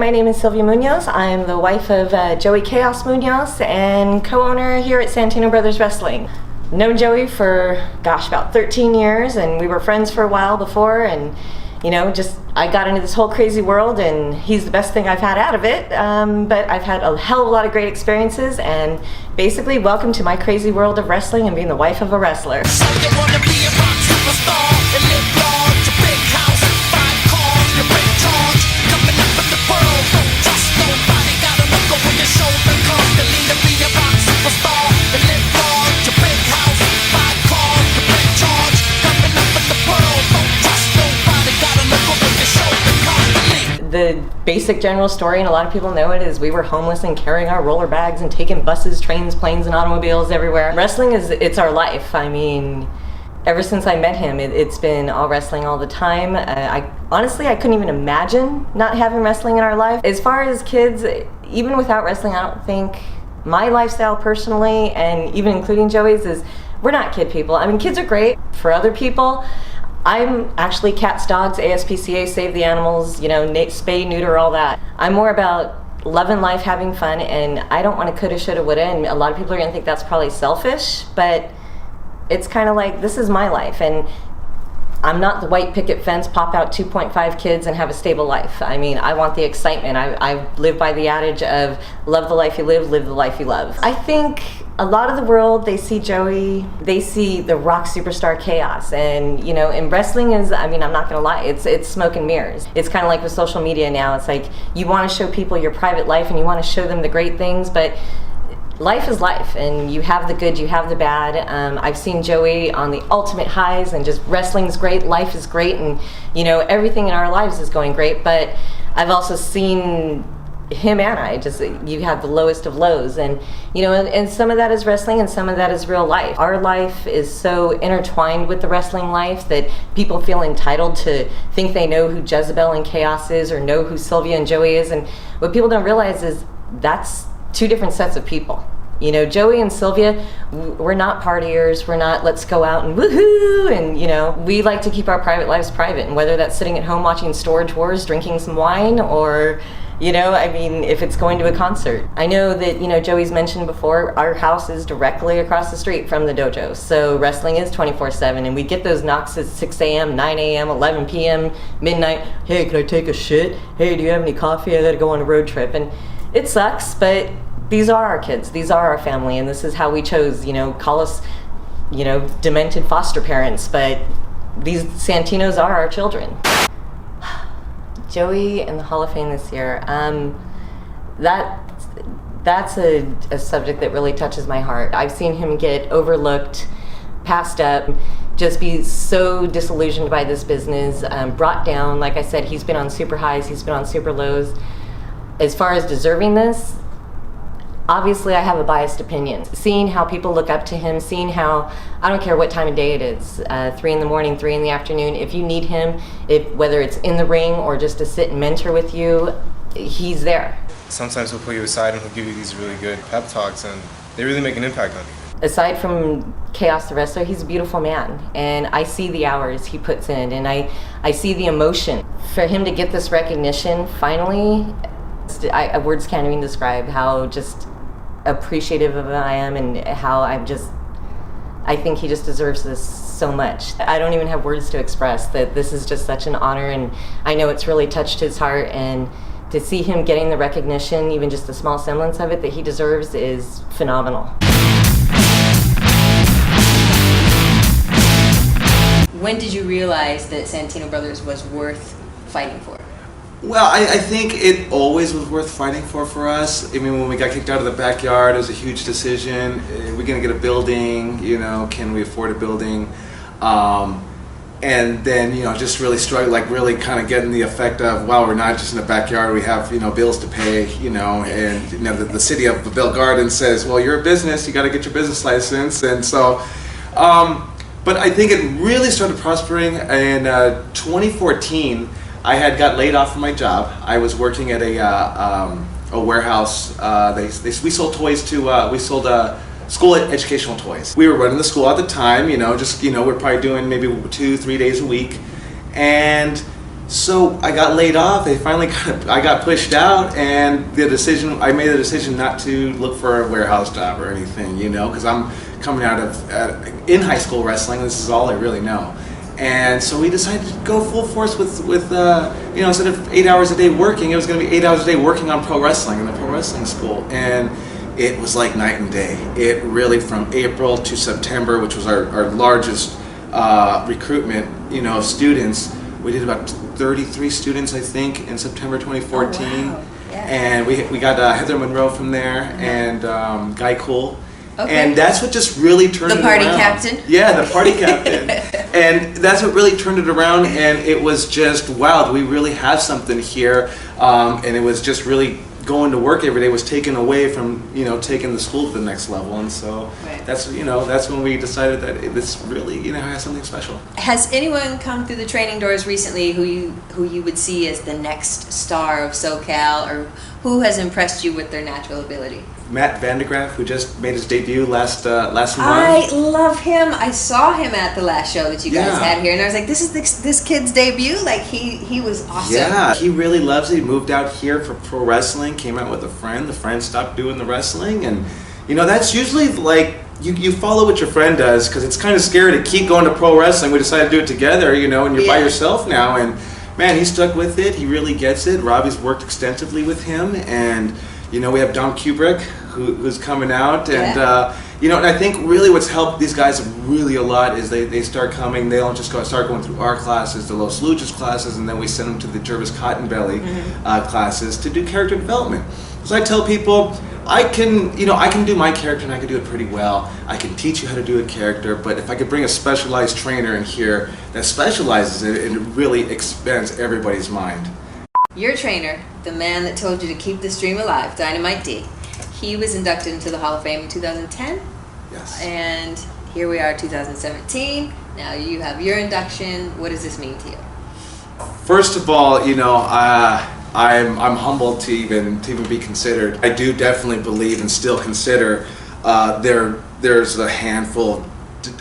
my name is Sylvia Munoz. I'm the wife of Joey Kaos Munoz and co-owner here at Santino Bros Wrestling. Known Joey for, about 13 years, and we were friends for a while before, and I got into this whole crazy world, and he's the best thing I've had out of it, but I've had a hell of a lot of great experiences, and basically, welcome to my crazy world of wrestling and being the wife of a wrestler. So you wanna be a rock superstar and live large, a big house, 5 cars, you're in charge, coming up in the world, don't trust nobody, gotta look over your shoulder constantly to be a rock superstar and live large, a big house, 5 cars, you're in charge, coming up in the world, don't trust nobody, gotta look over your shoulder constantly. The basic general story, and a lot of people know it, is we were homeless and carrying our roller bags and taking buses, trains, planes, and automobiles everywhere. Wrestling it's our life. I mean, ever since I met him, it's been all wrestling all the time. Honestly, I couldn't even imagine not having wrestling in our life. As far as kids, even without wrestling, I don't think my lifestyle personally, and even including Joey's, is we're not kid people. I mean, kids are great for other people. I'm actually cats, dogs, ASPCA, save the animals, spay, neuter, all that. I'm more about loving life, having fun, and I don't want to coulda, shoulda, woulda, and a lot of people are gonna think that's probably selfish, but it's kind of like, this is my life, and I'm not the white picket fence, pop out 2.5 kids and have a stable life. I mean, I want the excitement. I live by the adage of love the life you live the life you love. I think a lot of the world, they see Joey, they see the rock superstar Kaos, and in wrestling is, I'm not gonna lie, it's smoke and mirrors. It's kind of like with social media now. It's like you want to show people your private life and you want to show them the great things, but life is life, and you have the good, you have the bad. I've seen Joey on the ultimate highs, and just wrestling's great, life is great, and everything in our lives is going great, but I've also seen him and you have the lowest of lows, and and some of that is wrestling and some of that is real life. Our life is so intertwined with the wrestling life that people feel entitled to think they know who Jezebel and Kaos is, or know who Sylvia and Joey is, and what people don't realize is that's two different sets of people. Joey and Sylvia, we're not partiers, we're not let's go out and woohoo, and we like to keep our private lives private, and whether that's sitting at home watching Storage Wars, drinking some wine, or if it's going to a concert. I know that, Joey's mentioned before, our house is directly across the street from the dojo, so wrestling is 24/7, and we get those knocks at 6 a.m., 9 a.m., 11 p.m., midnight. Hey, can I take a shit? Hey, do you have any coffee? I gotta go on a road trip. And it sucks, but these are our kids, these are our family, and this is how we chose. Call us, demented foster parents, but these Santinos are our children. Joey in the Hall of Fame this year, that's a subject that really touches my heart. I've seen him get overlooked, passed up, just be so disillusioned by this business, brought down. Like I said, he's been on super highs, he's been on super lows. As far as deserving this, obviously I have a biased opinion. Seeing how people look up to him, seeing how, I don't care what time of day it is, 3 in the morning, 3 in the afternoon, if you need him, whether it's in the ring or just to sit and mentor with you, he's there. Sometimes he'll put you aside and he'll give you these really good pep talks, and they really make an impact on you. Aside from Kaos the wrestler, he's a beautiful man, and I see the hours he puts in, and I see the emotion. For him to get this recognition finally, words can't even describe how just appreciative of I am, and how I think he just deserves this so much. I don't even have words to express that this is just such an honor, and I know it's really touched his heart, and to see him getting the recognition, even just a small semblance of it that he deserves, is phenomenal. When did you realize that Santino Brothers was worth fighting for? Well, I think it always was worth fighting for us. When we got kicked out of the backyard, it was a huge decision. We're going to get a building, can we afford a building? And then, just really struggle, really kind of getting the effect of, wow, we're not just in the backyard, we have, bills to pay, and, the city of Bell Garden says, well, you're a business, you got to get your business license. And so, but I think it really started prospering in 2014. I had got laid off from my job. I was working at a warehouse. We sold toys to, we sold school educational toys. We were running the school at the time, we're probably doing maybe 2-3 days a week. And So I got laid off. They finally I got pushed out, and I made the decision not to look for a warehouse job or anything, you know, because I'm coming out of in high school wrestling. This is all I really know. And so we decided to go full force with you know, instead of 8 hours a day working, it was going to be 8 hours a day working on pro wrestling in the pro wrestling school. And it was like night and day. It really, from April to September, which was our largest recruitment, you know, of students, we did about 33 students, I think, in September 2014. Oh, wow. Yeah. And we got Heather Monroe from there, and Guy Cool. Okay. And that's what just really turned it around. The party captain? Yeah, the party captain. And that's what really turned it around, and it was just, wow, we really have something here. And it was just really going to work every day was taken away from, you know, taking the school to the next level. And so that's, you know, that's when we decided that this really, you know, has something special. Has anyone come through the training doors recently who you would see as the next star of SoCal, or who has impressed you with their natural ability? Matt Vandegraff, who just made his debut last month. I love him. I saw him at the last show that you guys Yeah. had here, and I was like, this is this kid's debut? Like, he was awesome. Yeah, he really loves it. He moved out here for pro wrestling, came out with a friend. The friend stopped doing the wrestling, and, you know, that's usually like, you follow what your friend does, because it's kind of scary to keep going to pro wrestling. We decided to do it together, you know, and you're by yourself now, and man, he stuck with it. He really gets it. Robbie's worked extensively with him, and, you know, we have Dom Kubrick, who's coming out, and you know, and I think really what's helped these guys really a lot is they start coming. They don't just start going through our classes, the Los Luchas classes, and then we send them to the Jervis Cottonbelly classes to do character development. So I tell people, I can do my character, and I can do it pretty well. I can teach you how to do a character, but if I could bring a specialized trainer in here that specializes it, it really expands everybody's mind. Your trainer, the man that told you to keep this dream alive, Dynamite D, he was inducted into the Hall of Fame in 2010. Yes. And here we are, 2017. Now you have your induction. What does this mean to you? First of all, you know, I'm humbled to even be considered. I do definitely believe and still consider there's a handful,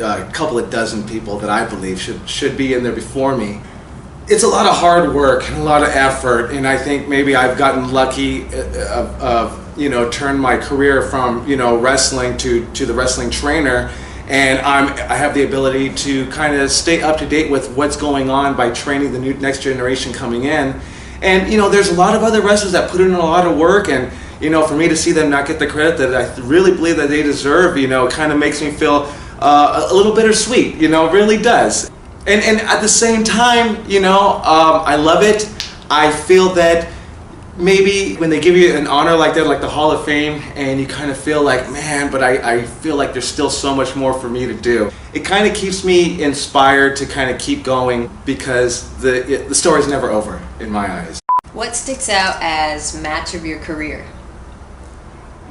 a couple of dozen people that I believe should be in there before me. It's a lot of hard work and a lot of effort, and I think maybe I've gotten lucky of you know, turned my career from, you know, wrestling to the wrestling trainer, and I have the ability to kind of stay up to date with what's going on by training the next generation coming in. And, you know, there's a lot of other wrestlers that put in a lot of work, and, you know, for me to see them not get the credit that I really believe that they deserve, you know, kind of makes me feel a little bittersweet, you know, it really does. And at the same time, you know, I love it. I feel that maybe when they give you an honor like that, like the Hall of Fame, and you kind of feel like, man, but I feel like there's still so much more for me to do. It kind of keeps me inspired to kind of keep going, because the story's never over in my eyes. What sticks out as match of your career?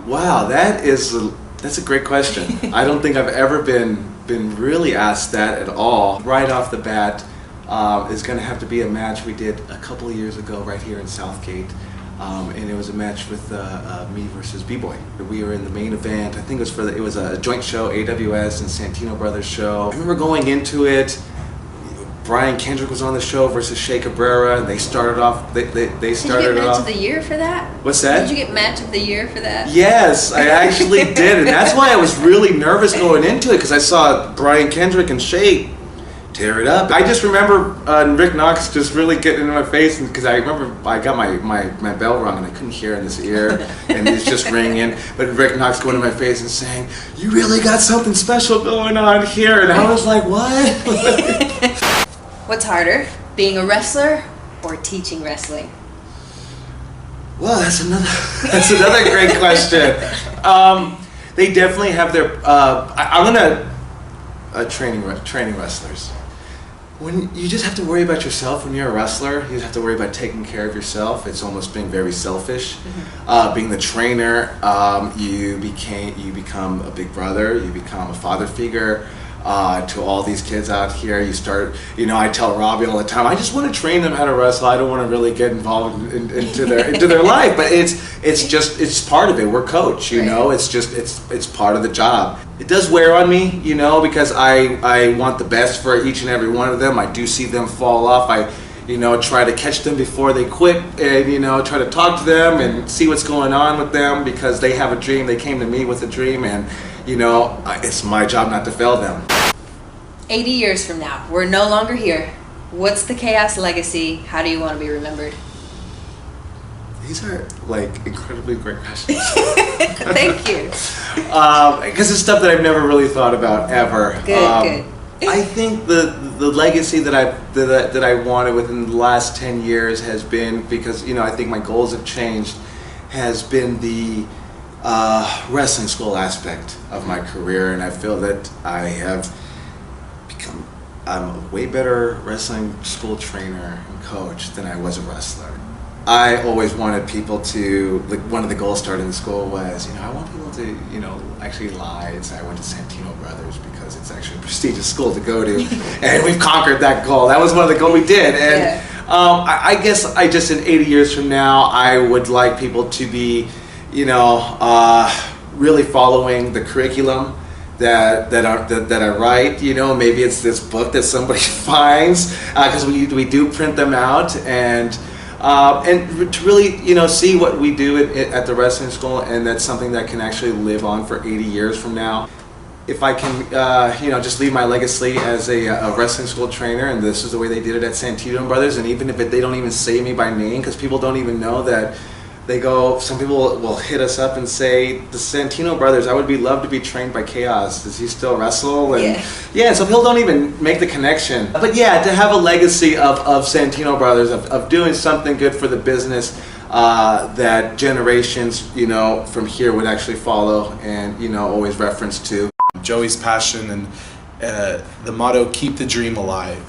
Wow, that's a great question. I don't think I've ever been really asked that at all. Right off the bat, is going to have to be a match we did a couple of years ago right here in Southgate. And it was a match with me versus B-Boy. We were in the main event. I think it was a joint show, AWS and Santino Brothers show. I remember going into it, Brian Kendrick was on the show versus Shea Cabrera, and they started off. They started Did you get match off. of the year for that? What's that? Did you get match of the year for that? Yes, I actually did, and that's why I was really nervous going into it, because I saw Brian Kendrick and Shea tear it up. I just remember Rick Knox just really getting in my face, because I remember I got my bell rung and I couldn't hear in this ear, and it's just ringing. But Rick Knox going in my face and saying, "You really got something special going on here," and I was like, "What?" What's harder, being a wrestler or teaching wrestling? Well, that's another great question. They definitely have their. I'm gonna training wrestlers. When you just have to worry about yourself when you're a wrestler, you just have to worry about taking care of yourself. It's almost being very selfish. Being the trainer, you become a big brother. You become a father figure. To all these kids out here, you start, you know, I tell Robbie all the time, I just want to train them how to wrestle. I don't want to really get involved into their life, but it's part of it. We're coach, you know, it's part of the job. It does wear on me, you know, because I want the best for each and every one of them. I do see them fall off. try to catch them before they quit, and try to talk to them and see what's going on with them, because they have a dream. They came to me with a dream, and it's my job not to fail them. 80 years from now, we're no longer here. What's the Kaos legacy? How do you want to be remembered? These are incredibly great questions. Thank you. Because it's stuff that I've never really thought about ever. Good. I think the legacy that I wanted within the last 10 years has been, because I think my goals have changed, has been the wrestling school aspect of my career, and I feel that I have become a way better wrestling school trainer and coach than I was a wrestler. I always wanted people to, one of the goals starting the school was, I want people to, actually lie and say I went to Santino Brothers, because it's actually a prestigious school to go to, and we've conquered that goal. That was one of the goals we did, and I guess in 80 years from now, I would like people to be, really following the curriculum that I write. Maybe it's this book that somebody finds, because we do print them out, and to really see what we do at the wrestling school, and that's something that can actually live on for 80 years from now. If I can just leave my legacy as a wrestling school trainer, and this is the way they did it at Santino Brothers, and even if they don't even say me by name, because people don't even know that. Some people will hit us up and say, the Santino Brothers, I would love to be trained by Kaos. Does he still wrestle? And so people don't even make the connection. But yeah, to have a legacy of Santino Brothers, of doing something good for the business, that generations, from here would actually follow, and, always reference to. Joey's passion and the motto, keep the dream alive.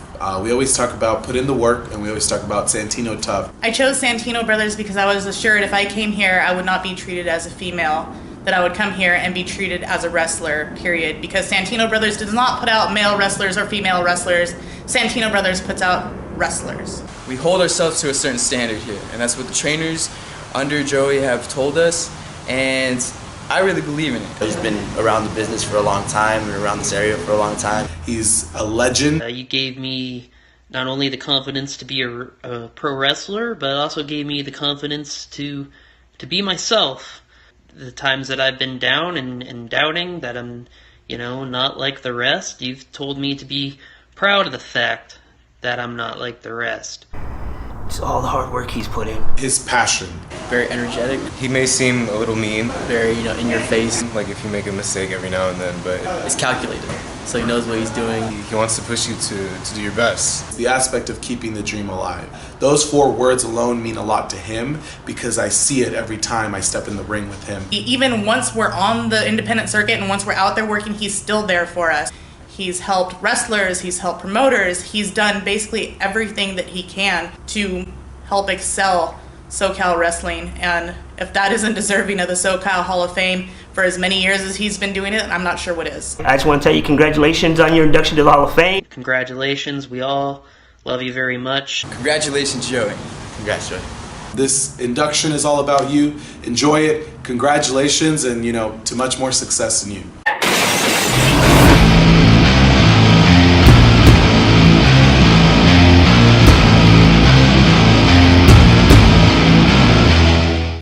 We always talk about put in the work, and we always talk about Santino tough. I chose Santino Brothers because I was assured if I came here, I would not be treated as a female, that I would come here and be treated as a wrestler, period. Because Santino Brothers does not put out male wrestlers or female wrestlers. Santino Brothers puts out wrestlers. We hold ourselves to a certain standard here, and that's what the trainers under Joey have told us, and I really believe in it. He's been around the business for a long time and around this area for a long time. He's a legend. You gave me not only the confidence to be a pro wrestler, but also gave me the confidence to be myself. The times that I've been down and doubting that I'm, not like the rest, you've told me to be proud of the fact that I'm not like the rest. It's all the hard work he's put in. His passion. Very energetic, He may seem a little mean, very, in your face. like if you make a mistake every now and then, but It's calculated, so he knows what he's doing. he wants to push you to do your best. The aspect of keeping the dream alive. Those 4 words alone mean a lot to him, because I see it every time I step in the ring with him. Even once we're on the independent circuit and once we're out there working, he's still there for us. He's helped wrestlers, he's helped promoters, he's done basically everything that he can to help excel SoCal wrestling, and if that isn't deserving of the SoCal Hall of Fame for as many years as he's been doing it, I'm not sure what is. I just want to tell you congratulations on your induction to the Hall of Fame. Congratulations, we all love you very much. Congratulations, Joey. Congrats, Joey. This induction is all about you. Enjoy it. Congratulations, and to much more success in you.